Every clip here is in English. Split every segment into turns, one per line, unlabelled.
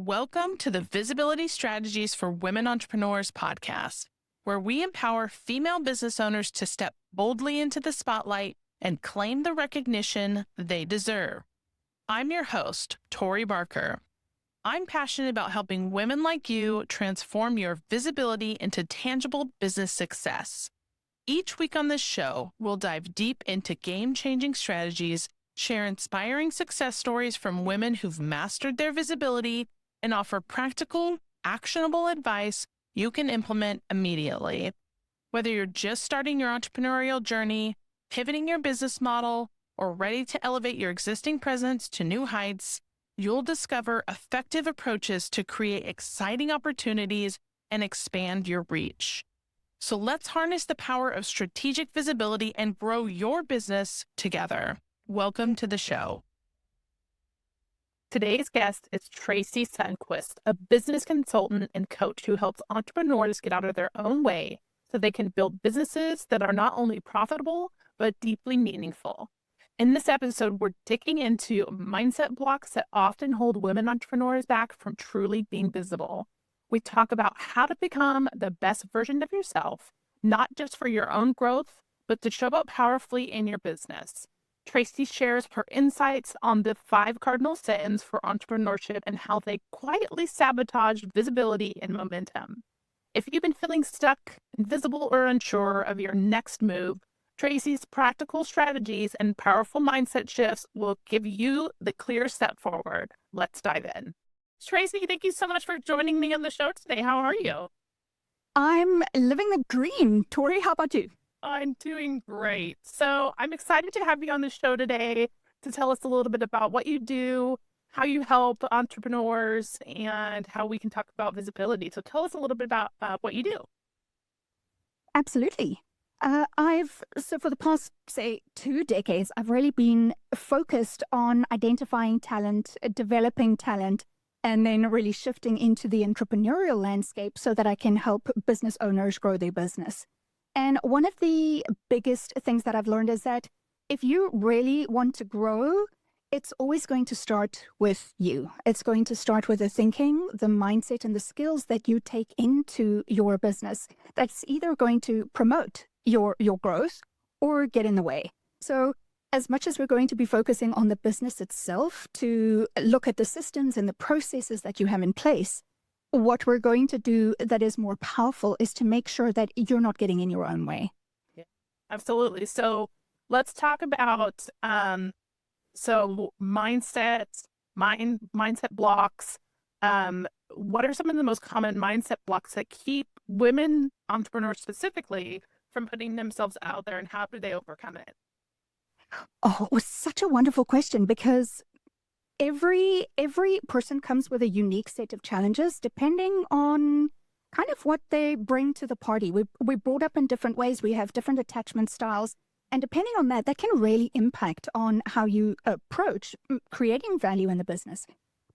Welcome to the Visibility Strategies for Women Entrepreneurs podcast, where we empower female business owners to step boldly into the spotlight and claim the recognition they deserve. I'm your host, Tori Barker. I'm passionate about helping women like you transform your visibility into tangible business success. Each week on this show, we'll dive deep into game-changing strategies, share inspiring success stories from women who've mastered their visibility, and offer practical, actionable advice you can implement immediately. Whether you're just starting your entrepreneurial journey, pivoting your business model, or ready to elevate your existing presence to new heights, you'll discover effective approaches to create exciting opportunities and expand your reach. So let's harness the power of strategic visibility and grow your business together. Welcome to the show. Today's guest is Tracey Sundkvist, a business consultant and coach who helps entrepreneurs get out of their own way so they can build businesses that are not only profitable, but deeply meaningful. In this episode, we're digging into mindset blocks that often hold women entrepreneurs back from truly being visible. We talk about how to become the best version of yourself, not just for your own growth, but to show up powerfully in your business. Tracey shares her insights on the 5 cardinal sins for entrepreneurship and how they quietly sabotage visibility and momentum. If you've been feeling stuck, invisible, or unsure of your next move, Tracey's practical strategies and powerful mindset shifts will give you the clear step forward. Let's dive in. Tracey, thank you so much for joining me on the show today. How are you?
I'm living the dream. Tori, how about you?
I'm doing great. So I'm excited to have you on the show today to tell us a little bit about what you do, how you help entrepreneurs, and how we can talk about visibility. So tell us a little bit about what you do.
Absolutely. So for the past, say, 2 decades, I've really been focused on identifying talent, developing talent, and then really shifting into the entrepreneurial landscape so that I can help business owners grow their business. And one of the biggest things that I've learned is that if you really want to grow, it's always going to start with you. It's going to start with the thinking, the mindset, and the skills that you take into your business. That's either going to promote your growth or get in the way. So as much as we're going to be focusing on the business itself to look at the systems and the processes that you have in place, what we're going to do that is more powerful is to make sure that you're not getting in your own way.
Yeah, absolutely. So let's talk about mindset blocks. What are some of the most common mindset blocks that keep women entrepreneurs specifically from putting themselves out there, and how do they overcome it?
Oh, it was such a wonderful question because every person comes with a unique set of challenges depending on kind of what they bring to the party. We're brought up in different ways. We have different attachment styles. And depending on that, that can really impact on how you approach creating value in the business.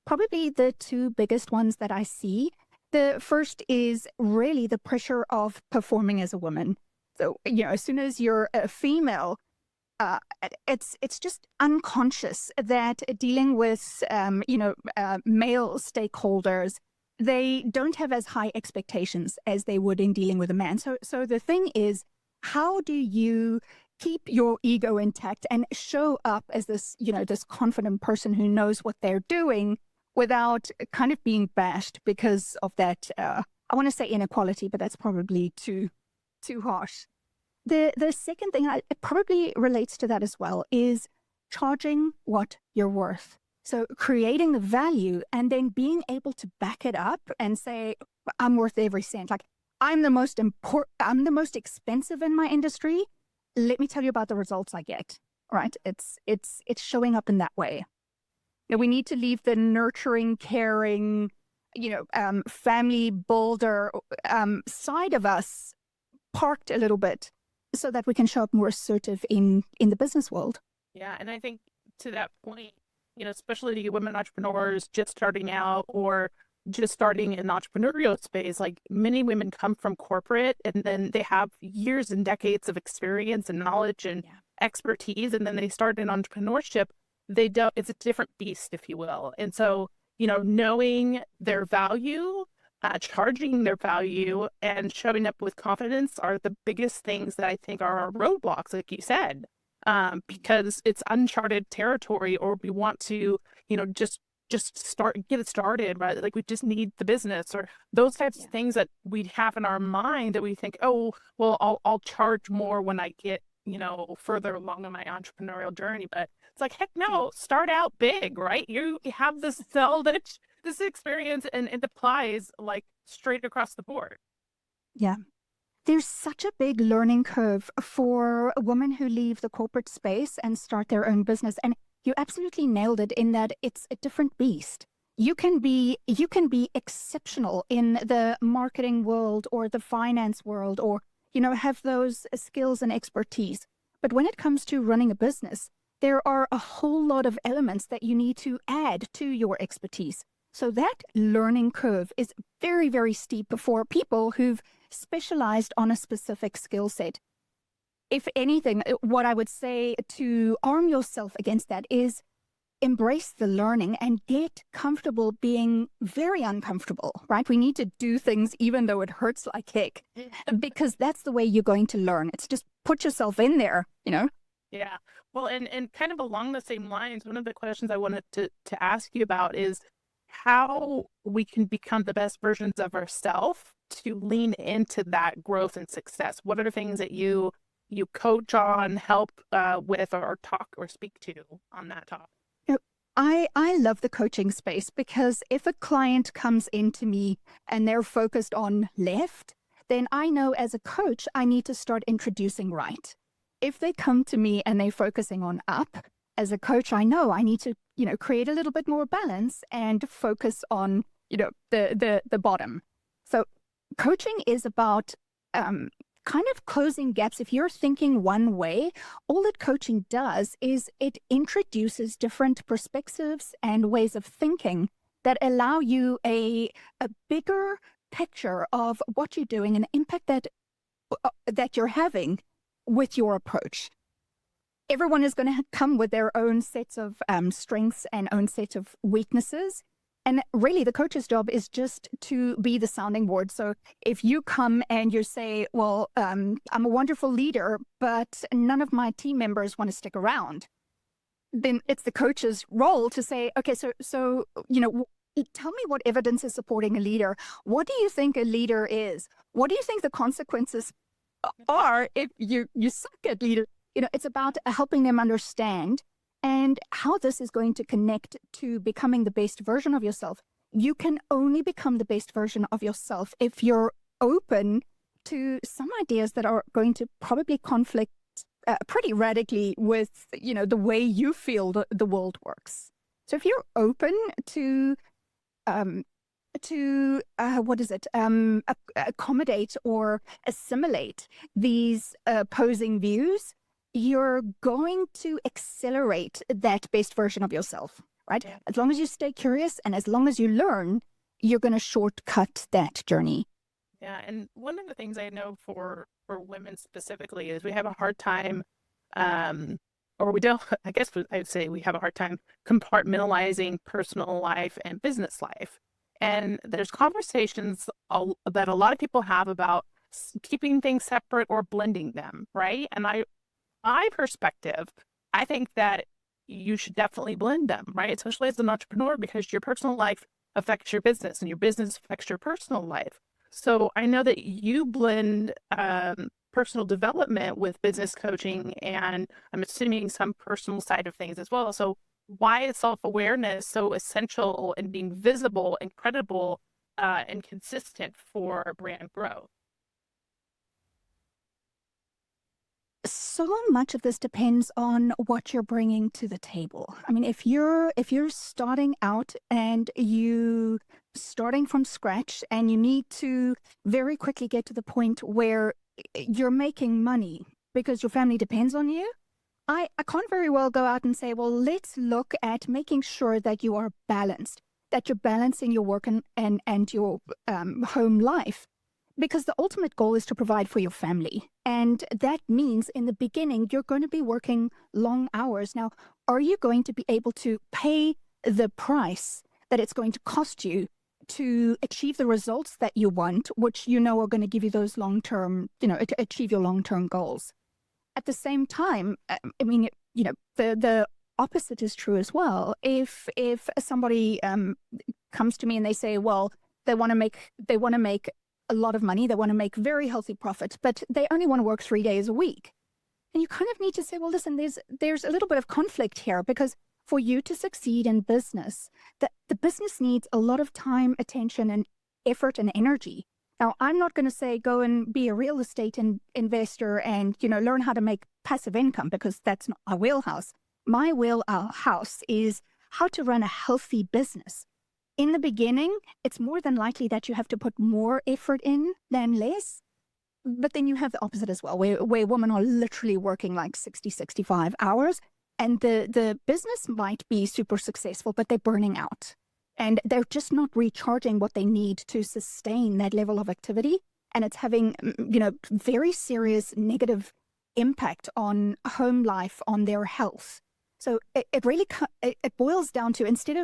Probably the 2 biggest ones that I see. The first is really the pressure of performing as a woman. So, as soon as you're a female, it's just unconscious that dealing with male stakeholders, they don't have as high expectations as they would in dealing with a man. So the thing is, how do you keep your ego intact and show up as this confident person who knows what they're doing without kind of being bashed because of that? I want to say inequality, but that's probably too harsh. The second thing, it probably relates to that as well, is charging what you're worth. So creating the value and then being able to back it up and say, I'm worth every cent. Like, I'm the most expensive in my industry. Let me tell you about the results I get, right? It's showing up in that way. We need to leave the nurturing, caring, family builder side of us parked a little bit, so that we can show up more assertive in the business world.
Yeah, and I think to that point, especially women entrepreneurs just starting out or just starting in the entrepreneurial space, like many women come from corporate and then they have years and decades of experience and knowledge and expertise, and then they start in entrepreneurship. It's a different beast, if you will. And so knowing their value, charging their value, and showing up with confidence are the biggest things that I think are our roadblocks, like you said, because it's uncharted territory, or we want to, just get it started, right? Like we just need the business, or those types of things that we have in our mind that we think, oh, well, I'll charge more when I get, further along in my entrepreneurial journey. But it's like, heck no, start out big, right? You have this experience, and it applies like straight across the board.
Yeah. There's such a big learning curve for women who leave the corporate space and start their own business. And you absolutely nailed it in that it's a different beast. You can be exceptional in the marketing world or the finance world, or, have those skills and expertise. But when it comes to running a business, there are a whole lot of elements that you need to add to your expertise. So that learning curve is very, very steep for people who've specialized on a specific skill set. If anything, what I would say to arm yourself against that is embrace the learning and get comfortable being very uncomfortable, right? We need to do things even though it hurts like heck, because that's the way you're going to learn. It's just put yourself in there,
Yeah. Well, and kind of along the same lines, one of the questions I wanted to ask you about is how we can become the best versions of ourselves to lean into that growth and success. What are the things that you coach on, help with, or talk or speak to on that topic?
I love the coaching space, because if a client comes into me and they're focused on left, then I know as a coach, I need to start introducing right. If they come to me and they're focusing on up, as a coach, I know I need to, create a little bit more balance and focus on, the bottom. So coaching is about kind of closing gaps. If you're thinking one way, all that coaching does is it introduces different perspectives and ways of thinking that allow you a bigger picture of what you're doing and the impact that you're having with your approach. Everyone is going to come with their own sets of strengths and own set of weaknesses. And really, the coach's job is just to be the sounding board. So if you come and you say, well, I'm a wonderful leader, but none of my team members want to stick around, then it's the coach's role to say, okay, so tell me what evidence is supporting a leader. What do you think a leader is? What do you think the consequences are if you suck at leader? It's about helping them understand and how this is going to connect to becoming the best version of yourself. You can only become the best version of yourself if you're open to some ideas that are going to probably conflict pretty radically with, the way you feel the world works. So if you're open to accommodate or assimilate these opposing views, you're going to accelerate that best version of yourself, right? Yeah. As long as you stay curious and as long as you learn, you're going to shortcut that journey.
Yeah, and one of the things I know for women specifically is we have a hard time, or we don't, I guess I would say we have a hard time compartmentalizing personal life and business life. And there's conversations that a lot of people have about keeping things separate or blending them, right? And my perspective, I think that you should definitely blend them, right? Especially as an entrepreneur, because your personal life affects your business and your business affects your personal life. So I know that you blend personal development with business coaching, and I'm assuming some personal side of things as well. So why is self-awareness so essential in being visible and credible and consistent for brand growth?
So much of this depends on what you're bringing to the table. I mean, if you're starting out and you starting from scratch and you need to very quickly get to the point where you're making money because your family depends on you, I can't very well go out and say, well, let's look at making sure that you are balanced, that you're balancing your work and your home life. Because the ultimate goal is to provide for your family. And that means in the beginning, you're going to be working long hours. Now, are you going to be able to pay the price that it's going to cost you to achieve the results that you want, which you know are going to give you those long-term, achieve your long-term goals. At the same time, I mean, the opposite is true as well. If somebody comes to me and they say, well, they want to make a lot of money, they want to make very healthy profits, but they only want to work 3 days a week, and you kind of need to say, well, listen, there's a little bit of conflict here, because for you to succeed in business, the business needs a lot of time, attention, and effort and energy. Now, I'm not going to say go and be a real estate investor and, learn how to make passive income, because that's not my wheelhouse. My wheelhouse is how to run a healthy business. In the beginning, it's more than likely that you have to put more effort in than less. But then you have the opposite as well, where women are literally working like 60, 65 hours. And the business might be super successful, but they're burning out. And they're just not recharging what they need to sustain that level of activity. And it's having, very serious negative impact on home life, on their health. So it really it boils down to, instead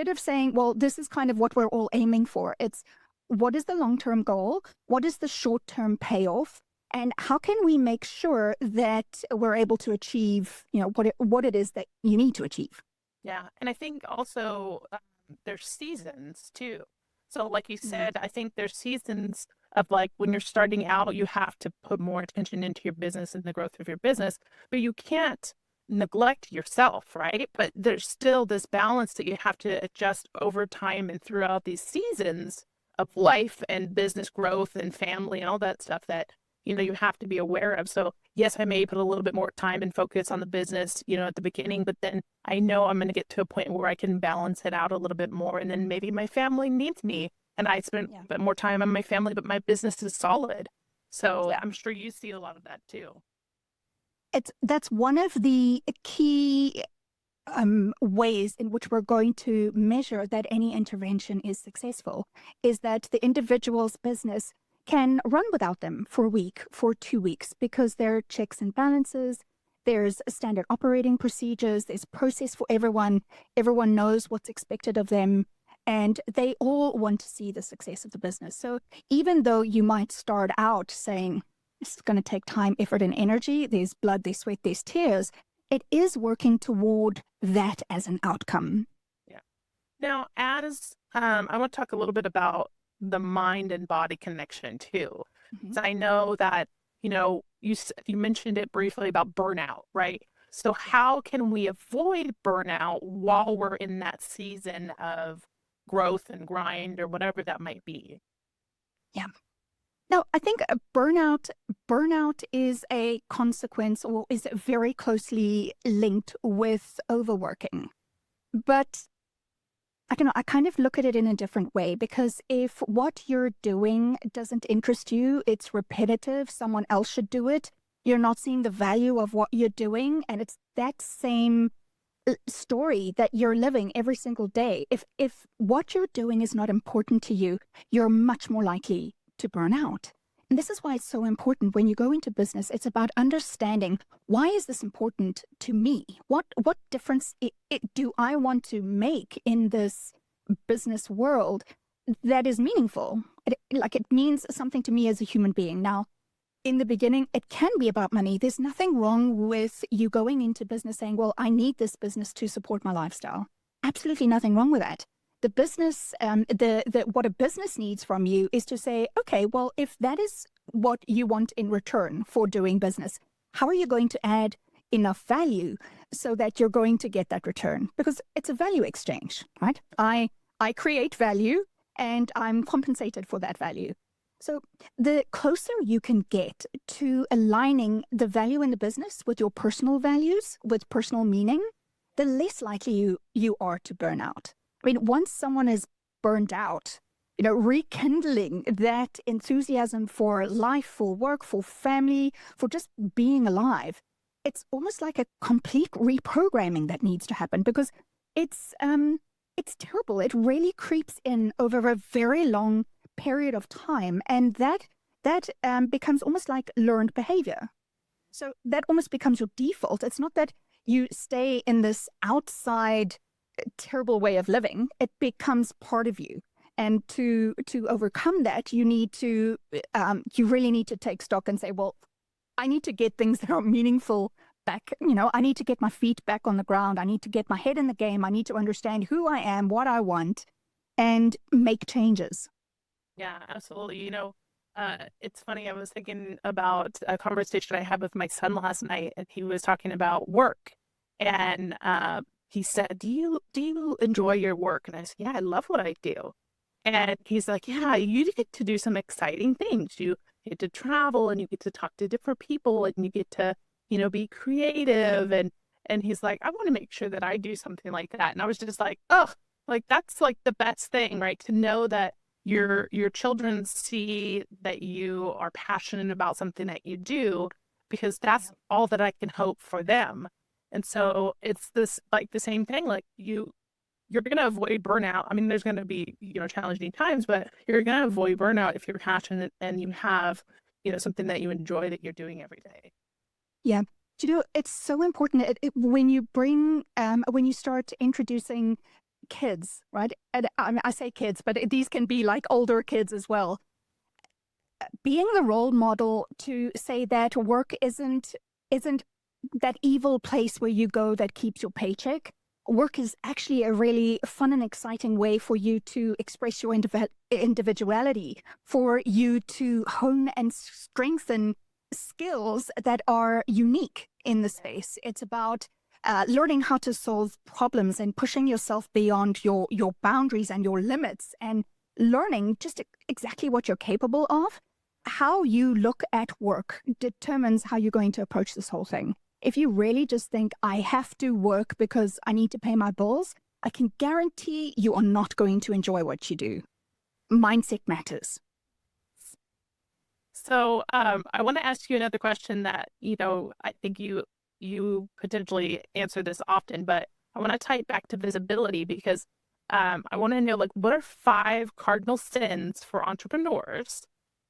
of saying, well, this is kind of what we're all aiming for, it's what is the long-term goal? What is the short-term payoff? And how can we make sure that we're able to achieve, what it is that you need to achieve?
Yeah. And I think also there's seasons too. So like you said, I think there's seasons of, like, when you're starting out, you have to put more attention into your business and the growth of your business, but you can't neglect yourself, right? But there's still this balance that you have to adjust over time and throughout these seasons of life and business growth and family and all that stuff that, you have to be aware of. So yes, I may put a little bit more time and focus on the business, at the beginning, but then I know I'm going to get to a point where I can balance it out a little bit more. And then maybe my family needs me and I spend a bit more time on my family, but my business is solid. So I'm sure you see a lot of that too.
That's one of the key ways in which we're going to measure that any intervention is successful, is that the individual's business can run without them for a week, for 2 weeks, because there are checks and balances, there's standard operating procedures, there's process for everyone, everyone knows what's expected of them, and they all want to see the success of the business. So even though you might start out saying, this is going to take time, effort, and energy, there's blood, there's sweat, there's tears, it is working toward that as an outcome.
Yeah. Now, as I want to talk a little bit about the mind and body connection too. So I know that, you mentioned it briefly about burnout, right? So how can we avoid burnout while we're in that season of growth and grind or whatever that might be?
Yeah. No, I think burnout is a consequence, or is very closely linked with overworking. But I don't know, I kind of look at it in a different way, because if what you're doing doesn't interest you, it's repetitive, someone else should do it, you're not seeing the value of what you're doing, and it's that same story that you're living every single day. If what you're doing is not important to you, you're much more likely to burn out. And this is why it's so important when you go into business. It's about understanding, why is this important to me? What difference do I want to make in this business world that is meaningful? It means something to me as a human being. Now, in the beginning, it can be about money. There's nothing wrong with you going into business saying, well, I need this business to support my lifestyle. Absolutely nothing wrong with that. The business, what a business needs from you is to say, okay, well, if that is what you want in return for doing business, how are you going to add enough value so that you're going to get that return? Because it's a value exchange, right? I create value and I'm compensated for that value. So the closer you can get to aligning the value in the business with your personal values, with personal meaning, the less likely you are to burn out. I mean, once someone is burned out, rekindling that enthusiasm for life, for work, for family, for just being alive, it's almost like a complete reprogramming that needs to happen, because it's terrible. It really creeps in over a very long period of time, and that becomes almost like learned behavior. So that almost becomes your default. It's not that you stay in this outside terrible way of living. It becomes part of you. And to overcome that, you really need to take stock and say, well, I need to get things that are meaningful back. I need to get my feet back on the ground. I need to get my head in the game. I need to understand who I am, what I want, and make changes.
Yeah, absolutely. It's funny. I was thinking about a conversation I had with my son last night, and he was talking about work. And he said, "Do you enjoy your work?" And I said, "Yeah, I love what I do." And he's like, "Yeah, you get to do some exciting things. You get to travel, and you get to talk to different people, and you get to, be creative." And he's like, "I want to make sure that I do something like that." And I was just like, "Oh, like that's like the best thing, right? To know that your children see that you are passionate about something that you do, because that's all that I can hope for them." And so it's this, like, the same thing, like you're going to avoid burnout. I mean, there's going to be, challenging times, but you're going to avoid burnout if you're passionate and you have, something that you enjoy that you're doing every day.
Yeah. It's so important when you start introducing kids, right? And I say kids, but these can be like older kids as well. Being the role model to say that work isn't that evil place where you go that keeps your paycheck. Work is actually a really fun and exciting way for you to express your individuality, for you to hone and strengthen skills that are unique in the space. It's about learning how to solve problems and pushing yourself beyond your boundaries and your limits, and learning just exactly what you're capable of. How you look at work determines how you're going to approach this whole thing. If you really just think, I have to work because I need to pay my bills, I can guarantee you are not going to enjoy what you do. Mindset matters.
So I want to ask you another question that, I think you potentially answer this often, but I want to tie it back to visibility, because I want to know, like, what are 5 cardinal sins for entrepreneurs,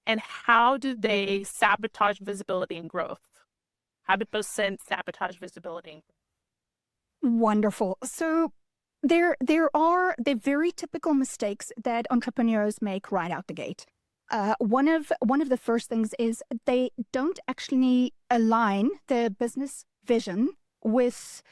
and how do they sabotage visibility and growth? How do those sins sabotage visibility?
Wonderful. So there are the very typical mistakes that entrepreneurs make right out the gate. One of the first things is they don't actually align their business vision with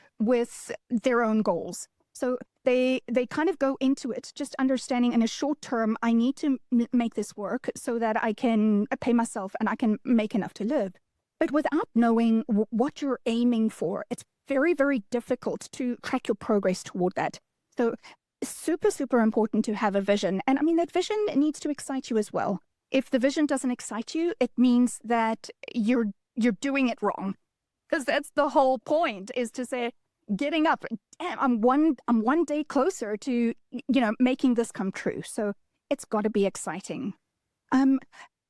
their own goals. So they kind of go into it just understanding in a short term, I need to make this work so that I can pay myself and I can make enough to live. But without knowing what you're aiming for, it's very, very difficult to track your progress toward that. So super, super important to have a vision. And I mean, that vision needs to excite you as well. If the vision doesn't excite you, it means that you're doing it wrong. Because that's the whole point, is to say, getting up, damn, I'm one day closer to, making this come true. So it's got to be exciting.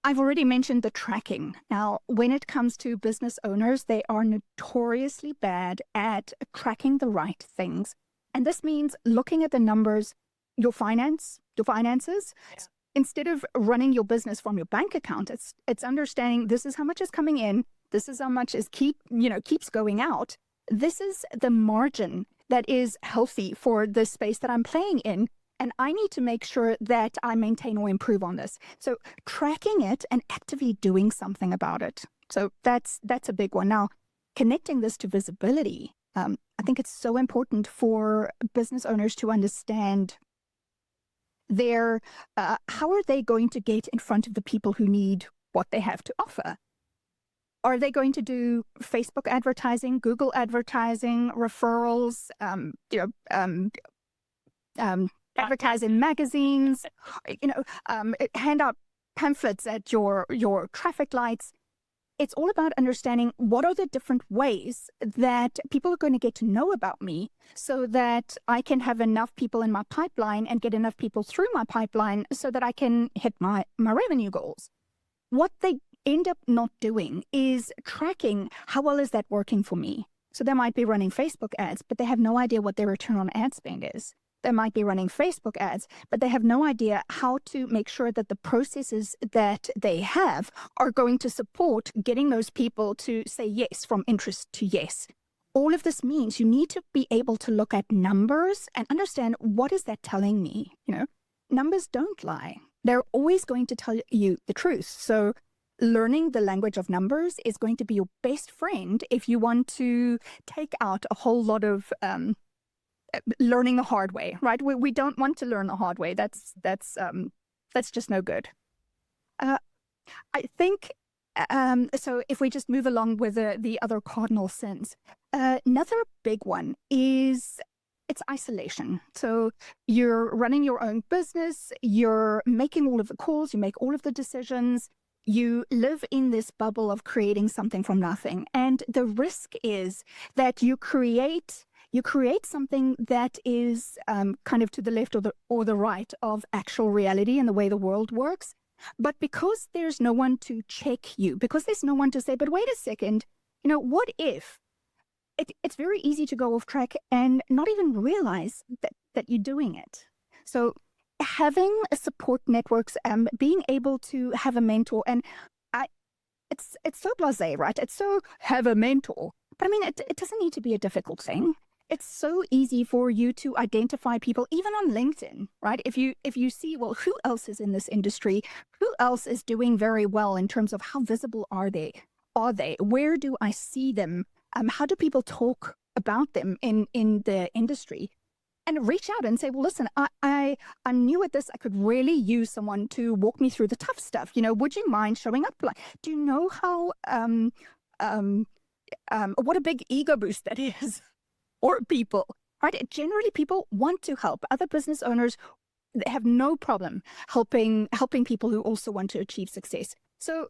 I've already mentioned the tracking. Now, when it comes to business owners, they are notoriously bad at tracking the right things. And this means looking at the numbers, your finances. Yeah. Instead of running your business from your bank account, it's understanding this is how much is coming in, this is how much is keeps going out. This is the margin that is healthy for the space that I'm playing in. And I need to make sure that I maintain or improve on this. So tracking it and actively doing something about it. So that's a big one. Now, connecting this to visibility, I think it's so important for business owners to understand how are they going to get in front of the people who need what they have to offer? Are they going to do Facebook advertising, Google advertising, referrals, advertise in magazines, hand out pamphlets at your traffic lights? It's all about understanding what are the different ways that people are going to get to know about me so that I can have enough people in my pipeline and get enough people through my pipeline so that I can hit my revenue goals. What they end up not doing is tracking how well is that working for me. So they might be running Facebook ads, but they have no idea what their return on ad spend is. They might be running Facebook ads, but they have no idea how to make sure that the processes that they have are going to support getting those people to say yes from interest to yes. all of this means you need to be able to look at numbers and understand, what is that telling me? Numbers don't lie. They're always going to tell you the truth. So learning the language of numbers is going to be your best friend if you want to take out a whole lot of learning the hard way, right? We don't want to learn the hard way. That's just no good. I think, so if we just move along with the other cardinal sins, another big one is it's isolation. So you're running your own business, you're making all of the calls, you make all of the decisions, you live in this bubble of creating something from nothing. And the risk is that you create something that is kind of to the left or the right of actual reality and the way the world works. But because there's no one to check you, because there's no one to say, but wait a second, what if? It's very easy to go off track and not even realize that you're doing it. So having a support networks, being able to have a mentor, and it's so blasé, right? It's so have a mentor. But I mean, it doesn't need to be a difficult thing. It's so easy for you to identify people, even on LinkedIn, right? If you see, well, who else is in this industry? Who else is doing very well in terms of how visible are they? Where do I see them? How do people talk about them in the industry? And reach out and say, well, listen, I'm new at this. I could really use someone to walk me through the tough stuff. Would you mind showing up? Do you know how, what a big ego boost that is for people, right? Generally, people want to help. Other business owners have no problem helping people who also want to achieve success. So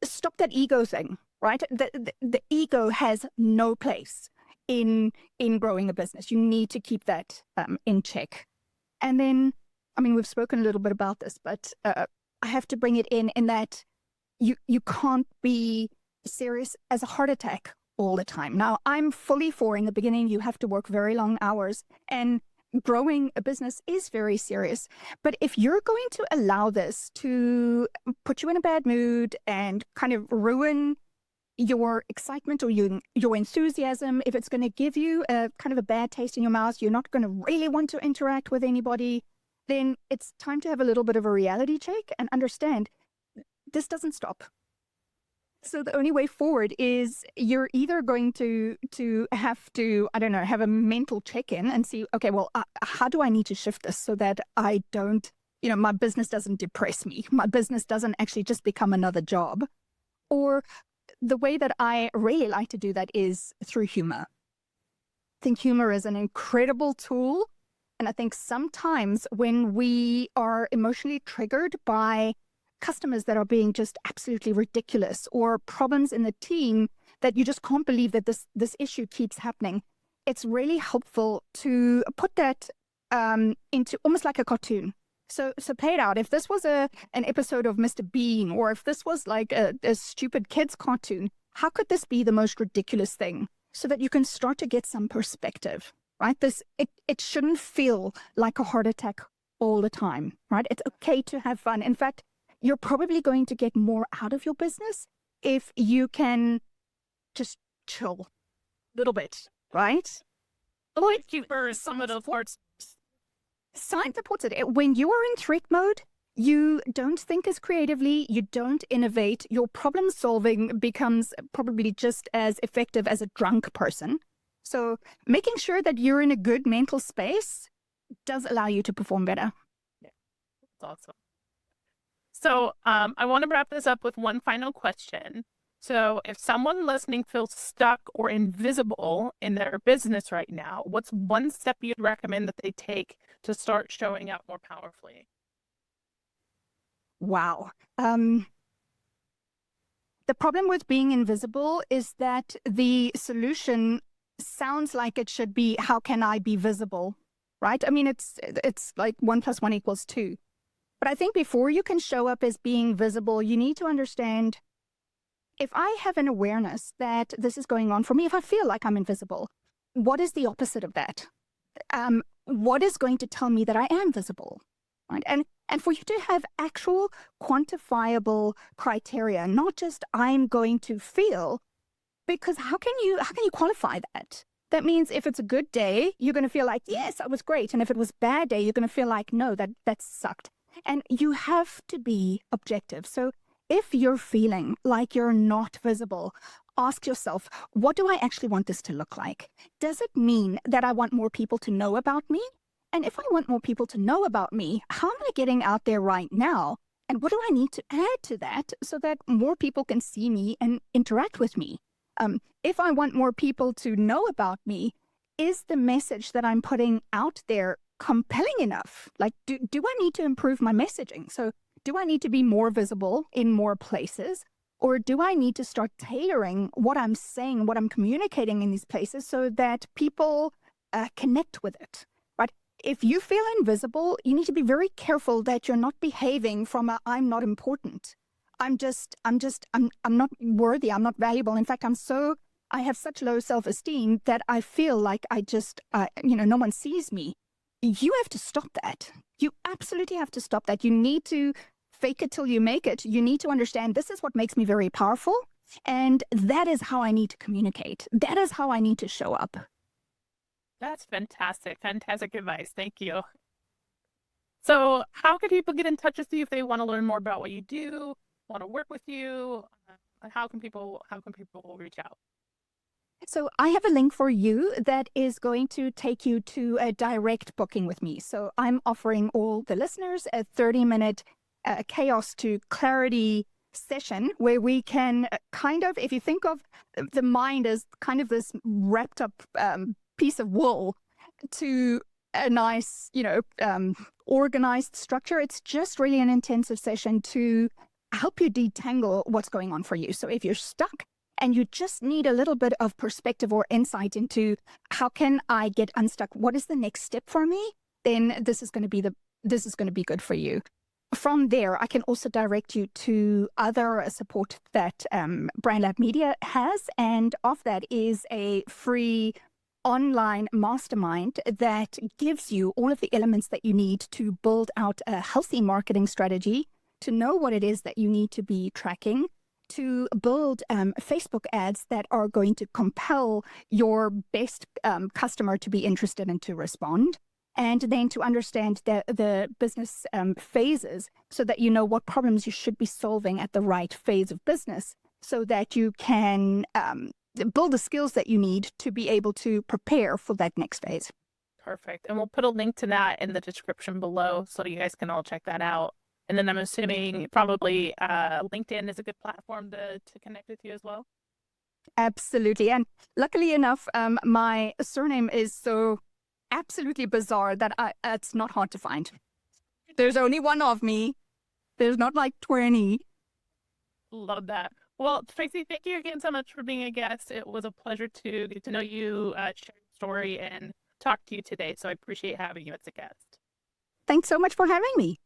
stop that ego thing, right? The ego has no place in growing a business. You need to keep that in check. And then, I mean, we've spoken a little bit about this, but I have to bring it in that you can't be serious as a heart attack all the time. Now, I'm fully for, in the beginning, you have to work very long hours, and growing a business is very serious. But if you're going to allow this to put you in a bad mood and kind of ruin your excitement or your enthusiasm, if it's going to give you a kind of a bad taste in your mouth, you're not going to really want to interact with anybody, then it's time to have a little bit of a reality check and understand this doesn't stop. So the only way forward is you're either going to have to, I don't know, have a mental check-in and see, okay, well, how do I need to shift this so that I don't, my business doesn't depress me. My business doesn't actually just become another job. Or the way that I really like to do that is through humor. I think humor is an incredible tool. And I think sometimes when we are emotionally triggered by customers that are being just absolutely ridiculous, or problems in the team that you just can't believe that this issue keeps happening, it's really helpful to put that into almost like a cartoon. So play it out. If this was an episode of Mr. Bean, or if this was like a stupid kids cartoon, how could this be the most ridiculous thing? So that you can start to get some perspective, right? It shouldn't feel like a heart attack all the time, right? It's okay to have fun. In fact, you're probably going to get more out of your business if you can just chill a little bit, right?
Thank you for some of the parts.
Science supports it. When you are in threat mode, you don't think as creatively, you don't innovate, your problem solving becomes probably just as effective as a drunk person. So making sure that you're in a good mental space does allow you to perform better.
Yeah, that's awesome. So I want to wrap this up with one final question. So if someone listening feels stuck or invisible in their business right now, what's one step you'd recommend that they take to start showing up more powerfully?
Wow. The problem with being invisible is that the solution sounds like it should be, how can I be visible? Right? I mean, it's like 1 + 1 = 2. But I think before you can show up as being visible, you need to understand, if I have an awareness that this is going on for me, if I feel like I'm invisible, what is the opposite of that? What is going to tell me that I am visible? Right? And for you to have actual quantifiable criteria, not just I'm going to feel, Because how can you qualify that? That means if it's a good day, you're going to feel like, yes, that was great. And if it was a bad day, you're going to feel like, no, that sucked. And you have to be objective. So if you're feeling like you're not visible, ask yourself, what do I actually want this to look like? Does it mean that I want more people to know about me? And if I want more people to know about me, how am I getting out there right now? And what do I need to add to that so that more people can see me and interact with me? If I want more people to know about me, is the message that I'm putting out there compelling enough? Like, do I need to improve my messaging? So do I need to be more visible in more places? Or do I need to start tailoring what I'm saying, what I'm communicating in these places so that people connect with it? Right? If you feel invisible, you need to be very careful that you're not behaving from a I'm not important. I'm not worthy. I'm not valuable. In fact, I have such low self-esteem that I feel like no one sees me. You have to stop that. You absolutely have to stop that. You need to fake it till you make it. You need to understand this is what makes me very powerful. And that is how I need to communicate. That is how I need to show up.
That's fantastic. Fantastic advice. Thank you. So how can people get in touch with you if they want to learn more about what you do, want to work with you? How can people reach out?
So I have a link for you that is going to take you to a direct booking with me. So I'm offering all the listeners a 30-minute chaos to clarity session where we can if you think of the mind as kind of this wrapped up piece of wool to a nice, organized structure, it's just really an intensive session to help you detangle what's going on for you. So if you're stuck and you just need a little bit of perspective or insight into how can I get unstuck, what is the next step for me, then this is going to be good for you. From there, I can also direct you to other support that Brand Lab Media has, and of that is a free online mastermind that gives you all of the elements that you need to build out a healthy marketing strategy, to know what it is that you need to be tracking, to build Facebook ads that are going to compel your best customer to be interested and to respond, and then to understand the business phases so that you know what problems you should be solving at the right phase of business so that you can build the skills that you need to be able to prepare for that next phase.
Perfect. And we'll put a link to that in the description below so you guys can all check that out. And then I'm assuming probably LinkedIn is a good platform to connect with you as well.
Absolutely. And luckily enough, my surname is so absolutely bizarre that it's not hard to find. There's only one of me. There's not like 20.
Love that. Well, Tracey, thank you again so much for being a guest. It was a pleasure to get to know you, share your story, and talk to you today. So I appreciate having you as a guest.
Thanks so much for having me.